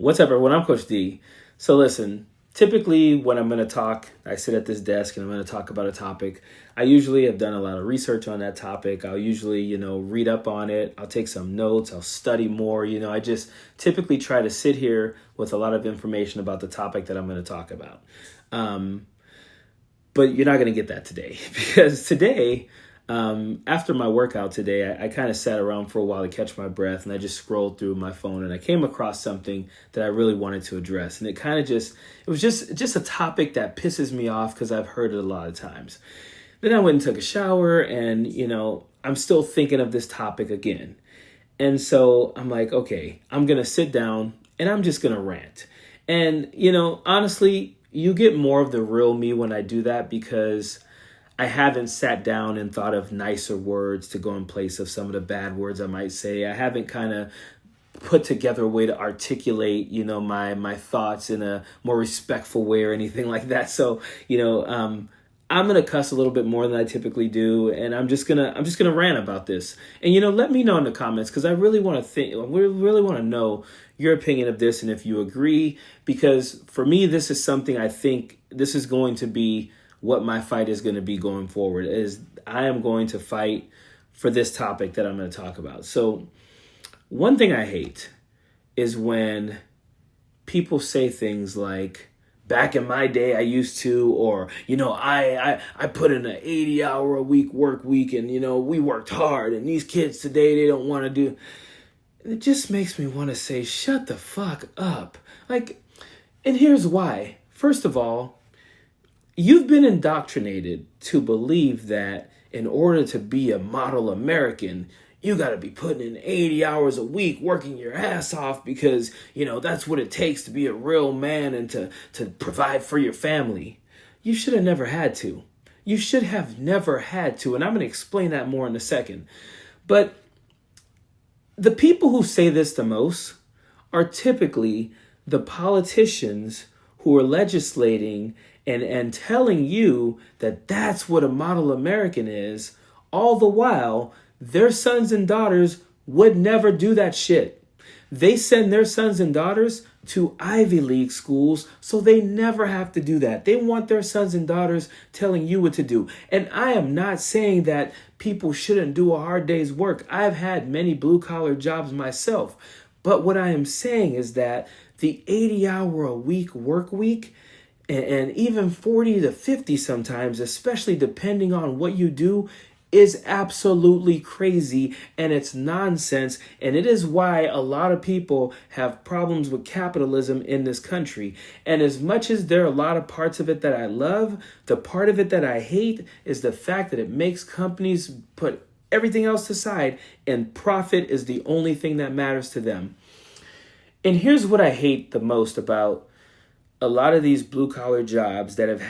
What's up, everyone? I'm Coach D. So listen, typically when I'm going to talk, I sit at this desk and I'm going to talk about a topic. I usually have done a lot of research on that topic. I'll usually, read up on it. I'll take some notes. I'll study more. I just typically try to sit here with a lot of information about the topic that I'm going to talk about. But you're not going to get that today because today, after my workout today, I kind of sat around for a while to catch my breath, and I just scrolled through my phone and I came across something that I really wanted to address. And it was just a topic that pisses me off because I've heard it a lot of times. Then I went and took a shower and, I'm still thinking of this topic again. And so I'm like, okay, I'm going to sit down and I'm just going to rant. And, honestly, you get more of the real me when I do that because I haven't sat down and thought of nicer words to go in place of some of the bad words I might say. I haven't kind of put together a way to articulate, my thoughts in a more respectful way or anything like that. So, I'm going to cuss a little bit more than I typically do, and I'm just going to rant about this. And let me know in the comments cuz I really want to know your opinion of this and if you agree, because for me this is something I think this is going to be what my fight is going to be going forward. Is I am going to fight for this topic that I'm going to talk about. So one thing I hate is when people say things like, back in my day I used to, or, I put in an 80-hour-a-week work week and, we worked hard, and these kids today, they don't want to do. It just makes me want to say, shut the fuck up. And here's why. First of all, you've been indoctrinated to believe that in order to be a model American, you got to be putting in 80 hours a week, working your ass off because, that's what it takes to be a real man and to provide for your family. You should have never had to. You should have never had to. And I'm going to explain that more in a second. But the people who say this the most are typically the politicians who are legislating and telling you that that's what a model American is, all the while their sons and daughters would never do that shit. They send their sons and daughters to Ivy League schools so they never have to do that. They want their sons and daughters telling you what to do. And I am not saying that people shouldn't do a hard day's work. I've had many blue-collar jobs myself. But what I am saying is that the 80-hour-a-week work week, and even 40 to 50 sometimes, especially depending on what you do, is absolutely crazy, and it's nonsense. And it is why a lot of people have problems with capitalism in this country. And as much as there are a lot of parts of it that I love, the part of it that I hate is the fact that it makes companies put everything else aside and profit is the only thing that matters to them. And here's what I hate the most about a lot of these blue collar jobs that have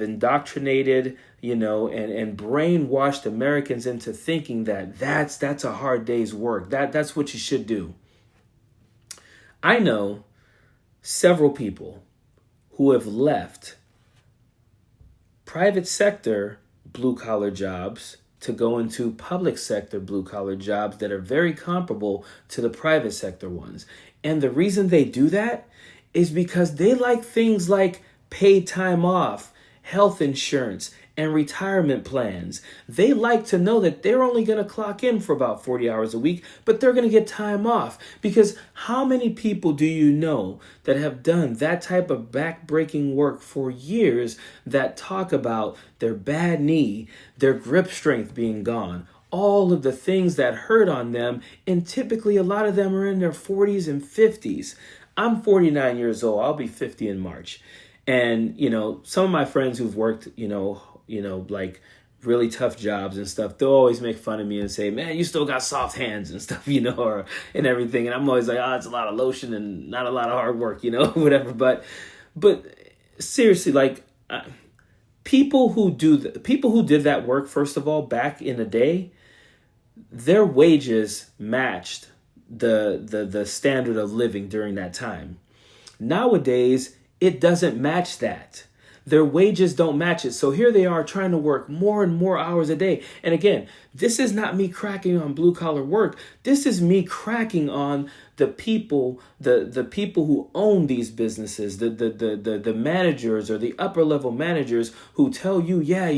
indoctrinated, and brainwashed Americans into thinking that that's a hard day's work. That's what you should do. I know several people who have left private sector blue collar jobs to go into public sector blue collar jobs that are very comparable to the private sector ones. And the reason they do that is because they like things like paid time off, health insurance, and retirement plans. They like to know that they're only going to clock in for about 40 hours a week, but they're going to get time off. Because how many people do you know that have done that type of back-breaking work for years that talk about their bad knee, their grip strength being gone, all of the things that hurt on them, and typically a lot of them are in their 40s and 50s. I'm 49 years old. I'll be 50 in March. And, some of my friends who've worked, like really tough jobs and stuff, they'll always make fun of me and say, man, you still got soft hands and stuff, and everything. And I'm always like, it's a lot of lotion and not a lot of hard work, whatever. But seriously, people who did that work, first of all, back in the day, their wages matched the standard of living during that time. Nowadays, it doesn't match that. Their wages don't match it. So here they are trying to work more and more hours a day. And again, This is not me cracking on blue collar work. This is me cracking on the people, the people who own these businesses, the managers or the upper level managers who tell you, yeah,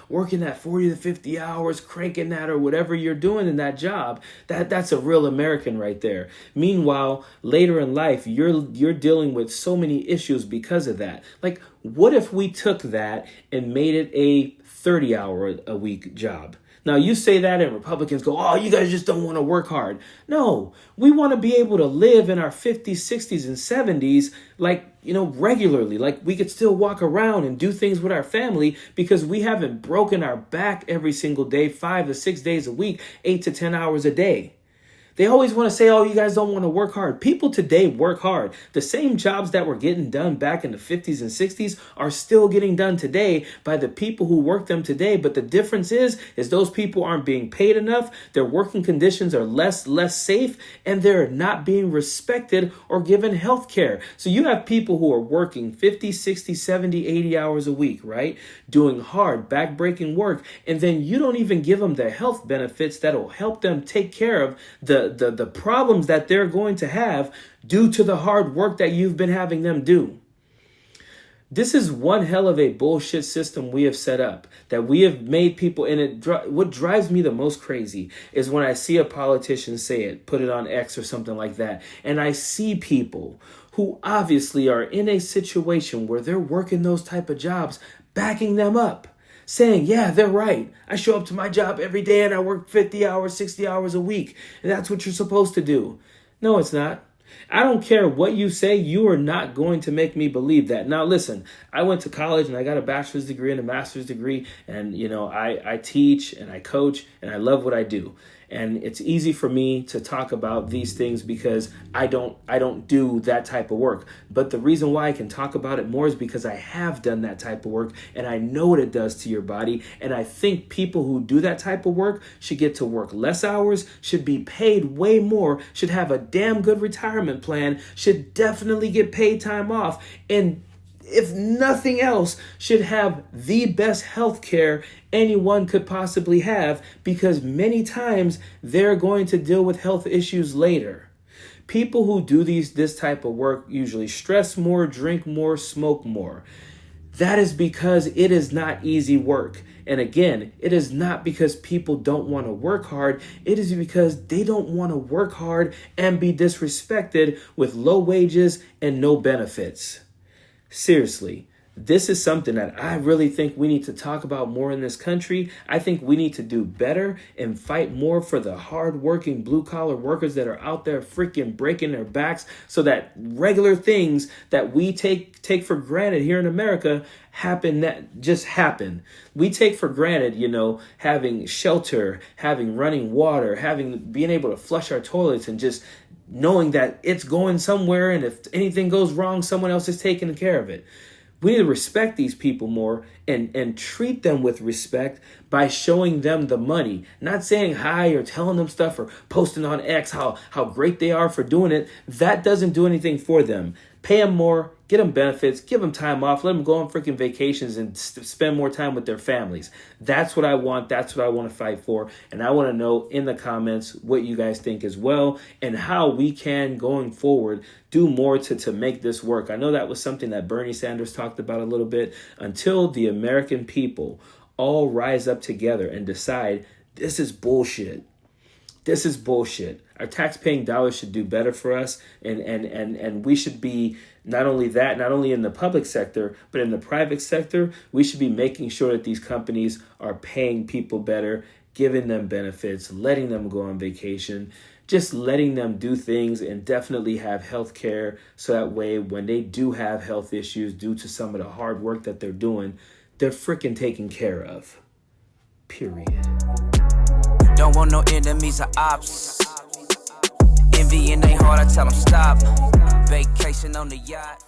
working that 40 to 50 hours, cranking that or whatever you're doing in that job, that's a real American right there. Meanwhile, later in life, you're dealing with so many issues because of that. Like, what if we took that and made it a 30-hour-a-week job? Now, you say that and Republicans go, oh, you guys just don't want to work hard. No, we want to be able to live in our 50s, 60s, and 70s regularly. Like, we could still walk around and do things with our family because we haven't broken our back every single day, 5 to 6 days a week, 8 to 10 hours a day. They always want to say, oh, you guys don't want to work hard. People today work hard. The same jobs that were getting done back in the 50s and 60s are still getting done today by the people who work them today. But the difference is those people aren't being paid enough. Their working conditions are less safe, and they're not being respected or given health care. So you have people who are working 50, 60, 70, 80 hours a week, right? Doing hard, back-breaking work. And then you don't even give them the health benefits that'll help them take care of the problems that they're going to have due to the hard work that you've been having them do. This is one hell of a bullshit system we have set up, that we have made people, and what drives me the most crazy is when I see a politician say it, put it on X or something like that, and I see people who obviously are in a situation where they're working those type of jobs, backing them up, saying, yeah, they're right. I show up to my job every day and I work 50 hours, 60 hours a week. And that's what you're supposed to do. No, it's not. I don't care what you say. You are not going to make me believe that. Now, listen, I went to college and I got a bachelor's degree and a master's degree. And, I teach and I coach and I love what I do. And it's easy for me to talk about these things because I don't do that type of work. But the reason why I can talk about it more is because I have done that type of work and I know what it does to your body. And I think people who do that type of work should get to work less hours, should be paid way more, should have a damn good retirement plan, should definitely get paid time off, and if nothing else, should have the best health care anyone could possibly have, because many times they're going to deal with health issues later. People who do this type of work usually stress more, drink more, smoke more. That is because it is not easy work. And again, it is not because people don't want to work hard. It is because they don't want to work hard and be disrespected with low wages and no benefits. Seriously, this is something that I really think we need to talk about more in this country. I think we need to do better and fight more for the hardworking blue-collar workers that are out there freaking breaking their backs, so that regular things that we take for granted here in America happen. We take for granted, having shelter, having running water, being able to flush our toilets, and just knowing that it's going somewhere, and if anything goes wrong, someone else is taking care of it. We need to respect these people more and treat them with respect by showing them the money. Not saying hi or telling them stuff or posting on X how great they are for doing it. That doesn't do anything for them. Pay them more, get them benefits, give them time off, let them go on freaking vacations and spend more time with their families. That's what I want. That's what I want to fight for. And I want to know in the comments what you guys think as well, and how we can, going forward, do more to make this work. I know that was something that Bernie Sanders talked about a little bit. Until the American people all rise up together and decide this is bullshit. This is bullshit. Our tax-paying dollars should do better for us, and we should be, not only in the public sector, but in the private sector, we should be making sure that these companies are paying people better, giving them benefits, letting them go on vacation, just letting them do things, and definitely have health care, so that way when they do have health issues due to some of the hard work that they're doing, they're freaking taken care of. Period. Don't want no enemies or ops. Envy in they heart, I tell them stop. Vacation on the yacht.